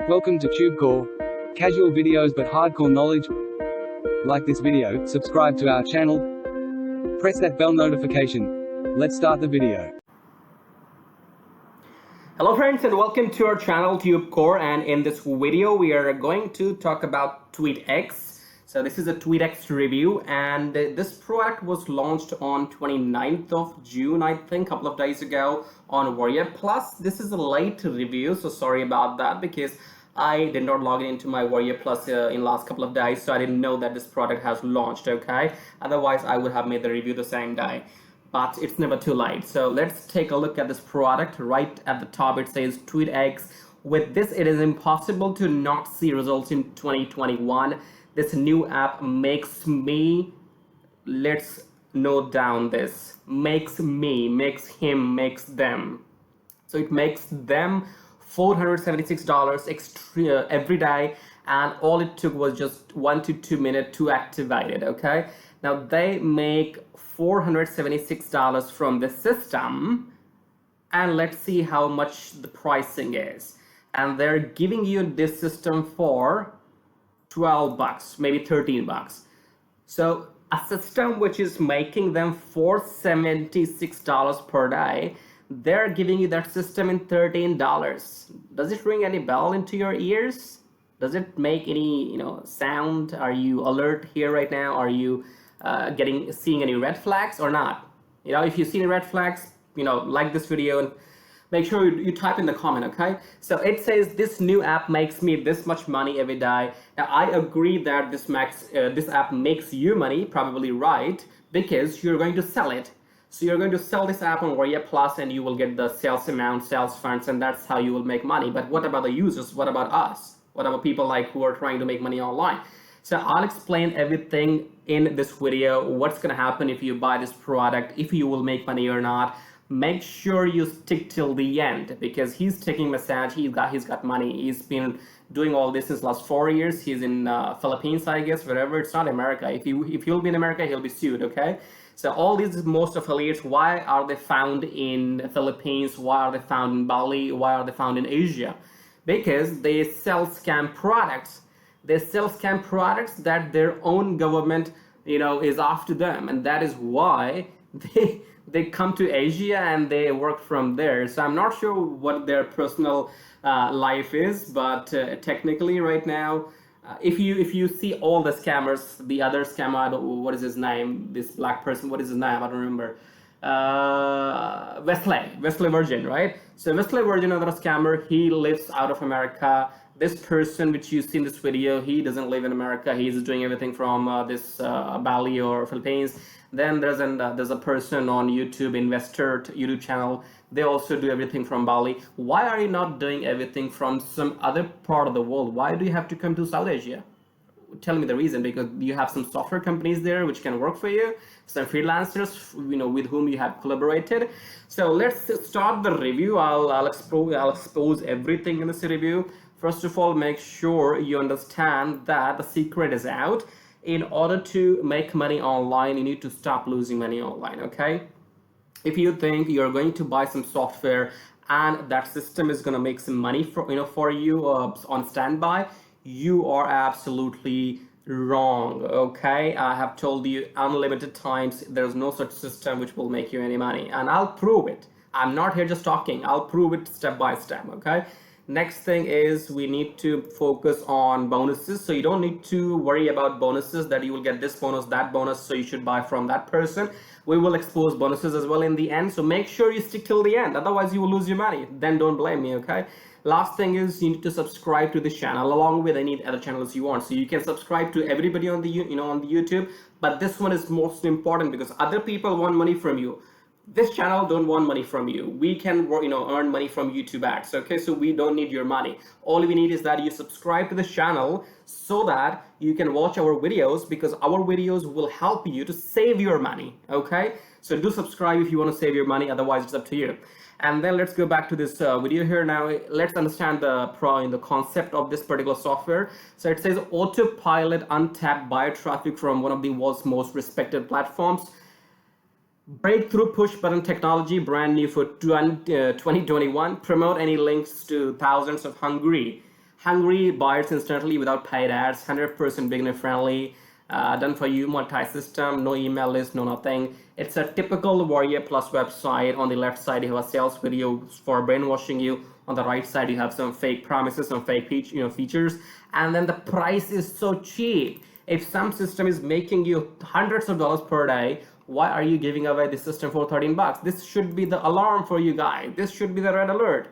Welcome to TubeCore. Casual videos but hardcore knowledge. Like this video, subscribe to our channel, press that bell notification. Let's start the video. Hello friends and welcome to our channel TubeCore, and in this video we are going to talk about TweetX. So this is a TweetX review, and this product was launched on 29th of June, I think, a couple of days ago on warriorplus. This is a late review, so sorry about that, because I did not log into my warriorplus in last couple of days, so I didn't know that this product has launched, okay? Otherwise I would have made the review the same day. But it's never too late. So let's take a look at this product. Right at the top it says TweetX. With this, it is impossible to not see results in 2021. This new app makes me, let's note down this, makes me, makes him, makes them. So it makes them $476 extra every day, and all it took was just 1 to 2 minutes to activate it, okay? Now they make $476 from the system, and let's see how much the pricing is. And they're giving you this system for 12 bucks, maybe 13 bucks. So a system which is making them $476 per day, they're giving you that system in $13. Does it ring any bell into your ears? Does it make any sound? Are you alert here right now? Are you seeing any red flags or not? If you see any red flags, like this video and make sure you type in the comment, okay? So it says this new app makes me this much money every day. Now I agree that this app makes you money, probably right, because you're going to sell it. So you're going to sell this app on warriorplus and you will get the sales amount, sales funds, and that's how you will make money. But what about the users? What about us? What about people who are trying to make money online? So I'll explain everything in this video. What's going to happen if you buy this product, if you will make money or not. Make sure you stick till the end, because he's taking massage. He's got money. He's been doing all this since last 4 years. He's in Philippines, I guess, wherever. It's not America. If he'll be in America, he'll be sued, okay? So all these most affiliates, why are they found in Philippines? Why are they found in Bali? Why are they found in Asia? Because they sell scam products. They sell scam products that their own government, is after them, and that is why they come to Asia and they work from there. So I'm not sure what their personal life is, but technically right now, if you see all the scammers, the other scammer, what is his name? This black person, what is his name? I don't remember. Wesley Virgin, right? So Wesley Virgin, another scammer, he lives out of America. This person which you see in this video, he doesn't live in America. He's doing everything from Bali or Philippines. Then there's a person on YouTube, investor YouTube channel. They also do everything from Bali. Why are you not doing everything from some other part of the world? Why do you have to come to South Asia? Tell me the reason. Because you have some software companies there which can work for you, some freelancers with whom you have collaborated. So let's start the review. I'll expose everything in this review. First of all, make sure you understand that the secret is out. In order to make money online, you need to stop losing money online, okay? If you think you're going to buy some software and that system is going to make some money for you on standby, you are absolutely wrong, okay? I have told you unlimited times there's no such system which will make you any money, and I'll prove it. I'm not here just talking. I'll prove it step by step, okay? Next thing is we need to focus on bonuses. So you don't need to worry about bonuses, that you will get this bonus, that bonus, so you should buy from that person. We will expose bonuses as well in the end. So make sure you stick till the end. Otherwise you will lose your money. Then don't blame me, okay? Last thing is you need to subscribe to the channel along with any other channels you want. So you can subscribe to everybody on the on the YouTube, but this one is most important because other people want money from you. This channel don't want money from you. We can earn money from YouTube ads, okay? So we don't need your money. All we need is that you subscribe to this channel so that you can watch our videos, because our videos will help you to save your money, okay? So do subscribe if you want to save your money, otherwise it's up to you. And then let's go back to this video here now. Let's understand the concept of this particular software. So it says autopilot untapped buyer traffic from one of the world's most respected platforms. Breakthrough push button technology, brand new for 2021. Promote any links to thousands of hungry hungry buyers instantly without paid ads, 100% beginner friendly, done for you, multi system, no email list, no nothing. It's a typical Warrior Plus website. On the left side you have a sales video for brainwashing you. On the right side you have some fake promises, some fake features, and then the price is so cheap. If some system is making you hundreds of dollars per day, why are you giving away this system for 13 bucks? This should be the alarm for you guys. This should be the red alert.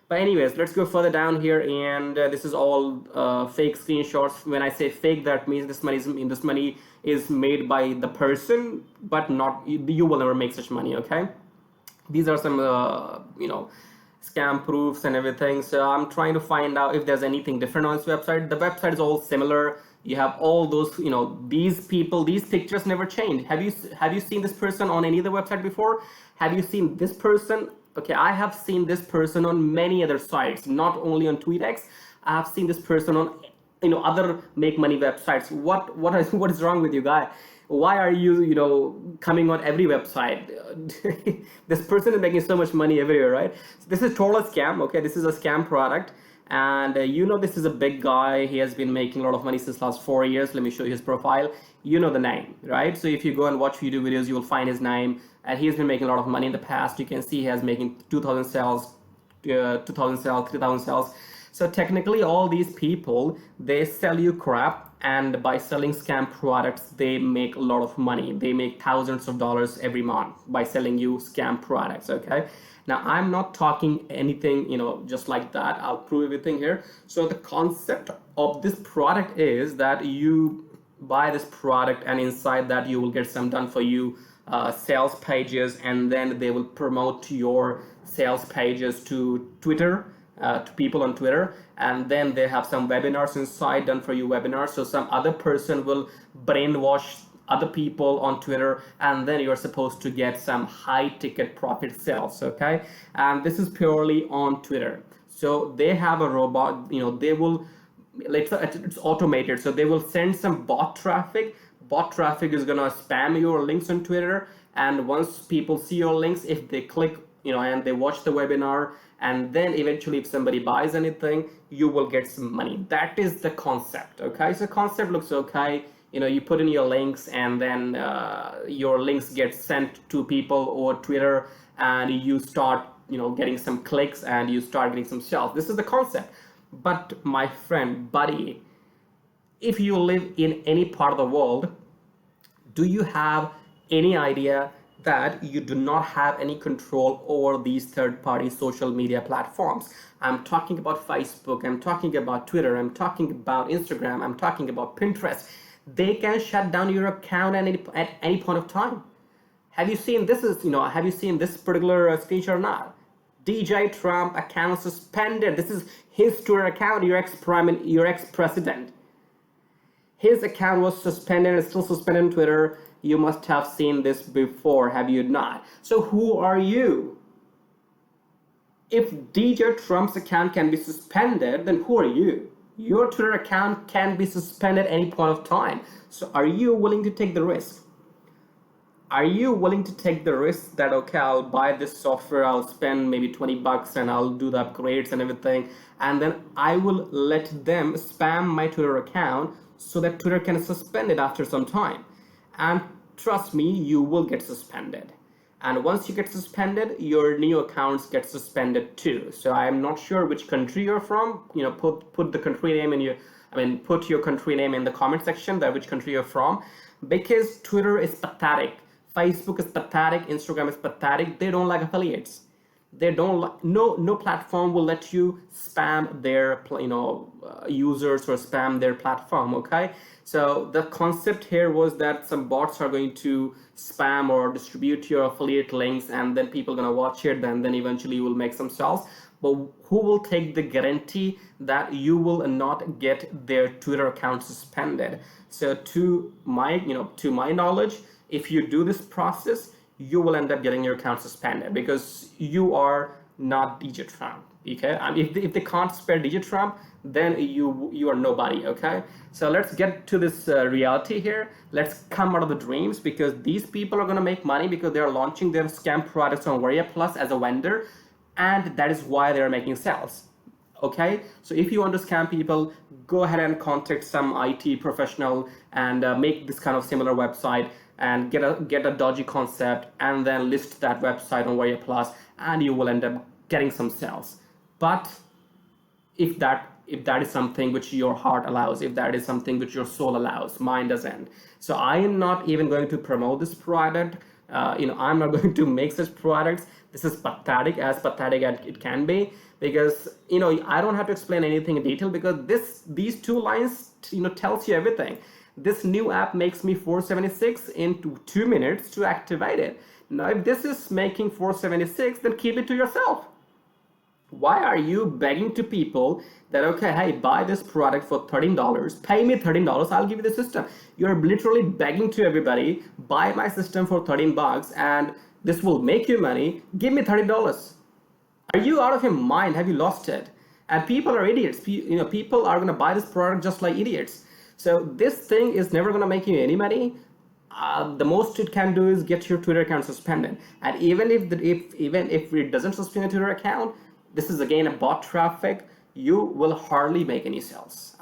But anyways, let's go further down here, and this is all fake screenshots. When I say fake, that means this money is made by the person, but not you will never make such money. Okay, these are some scam proofs and everything. So I'm trying to find out if there's anything different on this website. The website is all similar. You have all those, these people, these pictures never change. Have you seen this person on any other website before? Have you seen this person? Okay, I have seen this person on many other sites, not only on TweetX. I have seen this person on other make money websites. What is wrong with you guys? Why are you coming on every website? This person is making so much money everywhere, right? So this is total scam. Okay, this is a scam product, and this is a big guy. He has been making a lot of money since last 4 years. Let me show you his profile. You know the name, right? So if you go and watch YouTube videos, you will find his name, and he has been making a lot of money in the past. You can see he has making 2,000 sales, 2,000 sales, 3,000 sales. So technically all these people, they sell you crap, and by selling scam products, they make a lot of money. They make thousands of dollars every month by selling you scam products. Okay, now I'm not talking anything just like that. I'll prove everything here. So the concept of this product is that you buy this product, and inside that you will get some done for you sales pages, and then they will promote your sales pages to Twitter, to people on Twitter, and then they have some webinars inside done for you webinars. So some other person will brainwash other people on Twitter, and then you're supposed to get some high ticket profit sales. Okay, and this is purely on Twitter. So they have a robot, they will, it's automated, so they will send some bot traffic. Bot traffic is gonna spam your links on Twitter, and once people see your links, if they click and they watch the webinar, and then eventually if somebody buys anything, you will get some money. That is the concept. Okay, so concept looks okay. You put in your links, and then your links get sent to people over Twitter, and you start getting some clicks, and you start getting some sales. This is the concept. But my friend, buddy, if you live in any part of the world, do you have any idea that you do not have any control over these third-party social media platforms? I'm talking about Facebook, I'm talking about Twitter, I'm talking about Instagram, I'm talking about Pinterest. They can shut down your account at any point of time. Have you seen this? Have you seen this particular screenshot or not? DJ Trump account suspended. This is his Twitter account, your ex-president. His account was suspended and still suspended on Twitter. You must have seen this before, have you not? So who are you? If DJ Trump's account can be suspended, then who are you? Your Twitter account can be suspended at any point of time. So are you willing to take the risk? Are you willing to take the risk that, okay, I'll buy this software, I'll spend maybe 20 bucks and I'll do the upgrades and everything, and then I will let them spam my Twitter account so that Twitter can suspend it after some time? And trust me, you will get suspended. And once you get suspended, your new accounts get suspended too. So I'm not sure which country you're from. Put the country name in put your country name in the comment section, that which country you're from, because Twitter is pathetic. Facebook is pathetic, Instagram is pathetic. They don't like affiliates. They don't no platform will let you spam their users or spam their platform. Okay, so the concept here was that some bots are going to spam or distribute your affiliate links, and then people are going to watch it, and then eventually you will make some sales. But who will take the guarantee that you will not get their Twitter account suspended? So to my knowledge, if you do this process, you will end up getting your account suspended, because you are not DJ Trump. Okay, and if they can't spare DJ Trump, then you are nobody. Okay, so let's get to this reality here. Let's come out of the dreams, because these people are going to make money because they are launching their scam products on Warrior Plus as a vendor, and that is why they are making sales. Okay, so if you want to scam people, go ahead and contact some IT professional and make this kind of similar website and get a dodgy concept and then list that website on Warrior Plus, and you will end up getting some sales. But if that is something which your heart allows, if that is something which your soul allows, mine doesn't. So I am not even going to promote this product. I'm not going to make such products. This is pathetic, as pathetic as it can be, because I don't have to explain anything in detail, because these two lines tells you everything. This new app makes me 476 in 2 minutes to activate it. Now if this is making 476, then keep it to yourself. Why are you begging to people that, okay, hey, buy this product for $13, pay me $13, I'll give you the system? You're literally begging to everybody, buy my system for 13 bucks and this will make you money, give me $13. Are you out of your mind? Have you lost it? And people are idiots. People are going to buy this product just like idiots. So this thing is never going to make you any money. The most it can do is get your Twitter account suspended. And even if it doesn't suspend your Twitter account, this is again a bot traffic, you will hardly make any sales.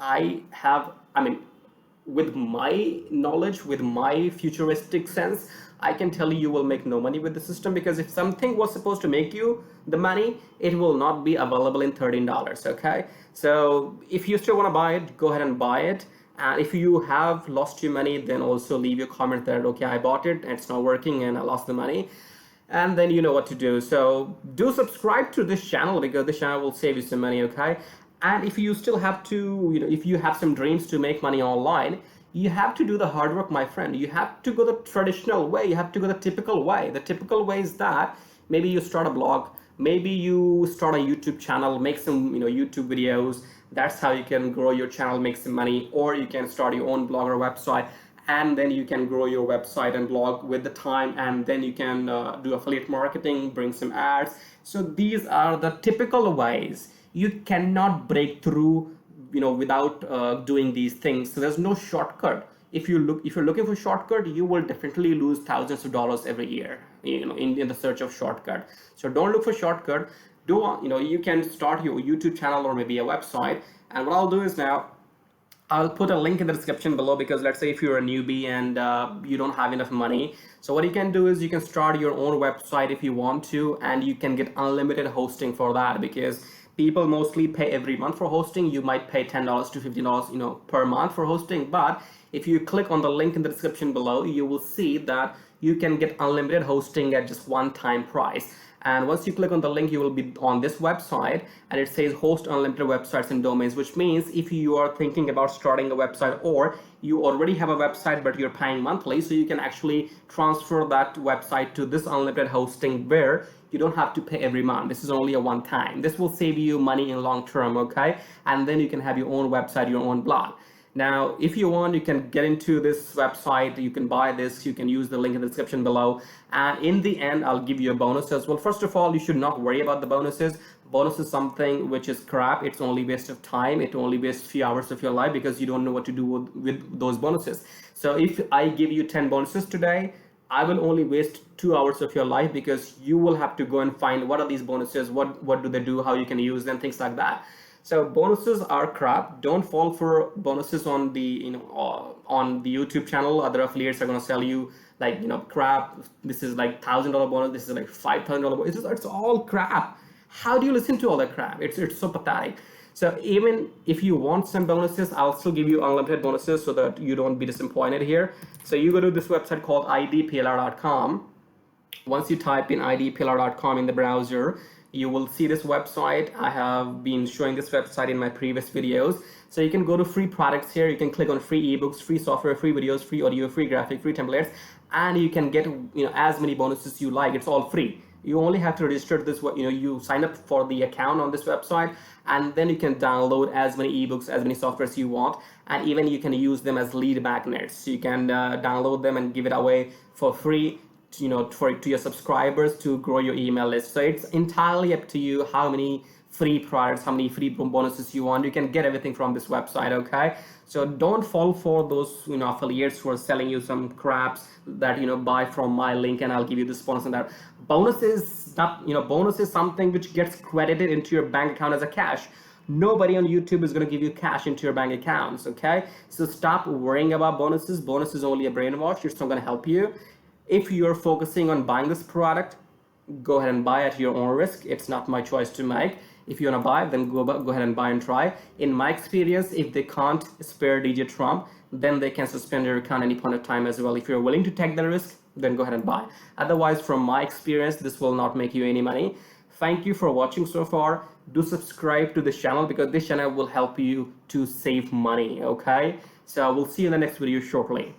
With my knowledge, with my futuristic sense, I can tell you will make no money with the system, because if something was supposed to make you the money, it will not be available in $13. Okay, so if you still want to buy it, go ahead and buy it. And if you have lost your money, then also leave your comment that, okay, I bought it and it's not working and I lost the money. And then you know what to do. So do subscribe to this channel, because this channel will save you some money. Okay, and if you still have to, if you have some dreams to make money online, you have to do the hard work, my friend. You have to go the traditional way. You have to go the typical way. The typical way is that maybe you start a blog, maybe you start a YouTube channel, make some YouTube videos. That's how you can grow your channel, make some money. Or you can start your own blog or website, and then you can grow your website and blog with the time, and then you can do affiliate marketing, bring some ads. So these are the typical ways. You cannot break through without doing these things. So there's no shortcut. If you're looking for shortcut, you will definitely lose thousands of dollars every year in the search of shortcut. So don't look for shortcut. You can start your YouTube channel or maybe a website. And what I'll do is, now I'll put a link in the description below, because let's say if you're a newbie and you don't have enough money. So what you can do is you can start your own website if you want to, and you can get unlimited hosting for that, because people mostly pay every month for hosting. You might pay $10 to $15 per month for hosting. But if you click on the link in the description below, you will see that you can get unlimited hosting at just one-time price. And once you click on the link, you will be on this website, and it says host unlimited websites and domains, which means if you are thinking about starting a website, or you already have a website but you're paying monthly, so you can actually transfer that website to this unlimited hosting, where you don't have to pay every month. This is only a one time. This will save you money in long term. Okay, and then you can have your own website, your own blog. Now, if you want, you can get into this website, you can buy this, you can use the link in the description below. And in the end, I'll give you a bonus as well. First of all, you should not worry about the bonuses. Bonus is something which is crap. It's only waste of time. It only wastes few hours of your life, because you don't know what to do with those bonuses. So if I give you 10 bonuses today, I will only waste 2 hours of your life, because you will have to go and find what are these bonuses, what do they do, how you can use them, things like that. So bonuses are crap. Don't fall for bonuses on the on the YouTube channel. Other affiliates are going to sell you like crap. This is like $1,000 bonus. This is like $5,000 bonus. It's all crap. How do you listen to all that crap? It's so pathetic. So even if you want some bonuses, I'll still give you unlimited bonuses so that you don't be disappointed here. So you go to this website called idplr.com. Once you type in idplr.com in the browser, you will see this website. I have been showing this website in my previous videos. So you can go to free products here. You can click on free ebooks, free software, free videos, free audio, free graphic, free templates, and you can get as many bonuses you like. It's all free. You only have to register this. You sign up for the account on this website, and then you can download as many ebooks, as many softwares you want, and even you can use them as lead magnets. So you can download them and give it away for free to your subscribers to grow your email list. So it's entirely up to you how many free products, how many free bonuses you want. You can get everything from this website. Okay, so don't fall for those affiliates who are selling you some craps that buy from my link and I'll give you this bonus and that. Bonus is not bonus is something which gets credited into your bank account as a cash. Nobody on YouTube is going to give you cash into your bank accounts. Okay, so stop worrying about bonuses. Bonus is only a brainwash. It's not going to help you. If you're focusing on buying this product, go ahead and buy at your own risk. It's not my choice to make. If you want to buy, then go ahead and buy and try. In my experience, if they can't spare DJ Trump, then they can suspend your account any point of time as well. If you're willing to take the risk, then go ahead and buy. Otherwise, from my experience, this will not make you any money. Thank you for watching so far. Do subscribe to this channel because this channel will help you to save money. Okay, so we'll see you in the next video shortly.